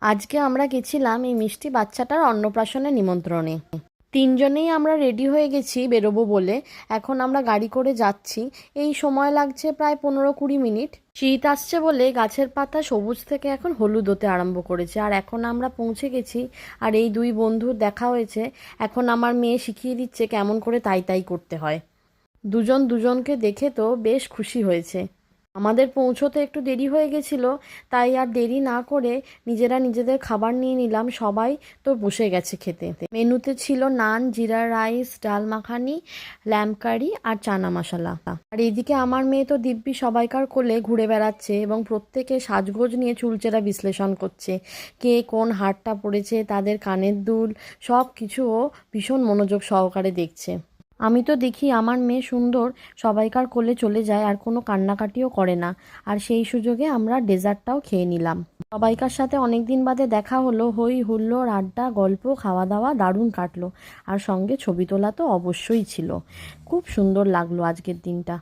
আজকে আমরা গেছিলাম এই মিষ্টি বাচ্চাটার অন্নপ্রাশনের নিমন্ত্রণে। তিনজনেই আমরা রেডি হয়ে গেছি বেরোবো বলে। এখন আমরা গাড়ি করে যাচ্ছি। এই সময় লাগছে প্রায় 15-20 মিনিট। শীত আসছে বলে গাছের পাতা সবুজ থেকে এখন হলুদ হতে আরম্ভ করেছে। আর এখন আমরা পৌঁছে গেছি, আর এই দুই বন্ধুর দেখা হয়েছে। এখন আমার মেয়ে শিখিয়ে দিচ্ছে কেমন করে তাই তাই করতে হয়। দুজন দুজনকে দেখে তো বেশ খুশি হয়েছে। আমাদের পৌঁছোতে একটু দেরি হয়ে গেছিল, তাই আর দেরি না করে নিজেরা নিজেদের খাবার নিয়ে নিলাম। সবাই তো বসে গেছে খেতে। মেনুতে ছিল নান, জিরা রাইস, ডাল মাখানি, ল্যাম্ব কারি আর চানা মশলা। আর এইদিকে আমার মেয়ে তো দিব্যি সবাইকার কোলে ঘুরে বেড়াচ্ছে এবং প্রত্যেকে সাজগোজ নিয়ে চুলচেরা বিশ্লেষণ করছে। কে কোন হারটা পড়েছে, তাদের কানের দুল, সব কিছু ও ভীষণ মনোযোগ সহকারে দেখছে। আমি তো দেখি আমার মেয়ে সুন্দর সবাইকার কোলে চলে যায় আর কোনো কান্নাকাটিও করে না। আর সেই সুযোগে আমরা ডেজার্টটাও খেয়ে নিলাম। সবাইকার সাথে অনেক দিন বাদে দেখা হলো। হই হুল্লোড়, আড্ডা, গল্প, খাওয়া দাওয়া দারুণ কাটলো। আর সঙ্গে ছবি তোলা তো অবশ্যই ছিল। খুব সুন্দর লাগলো আজকের দিনটা।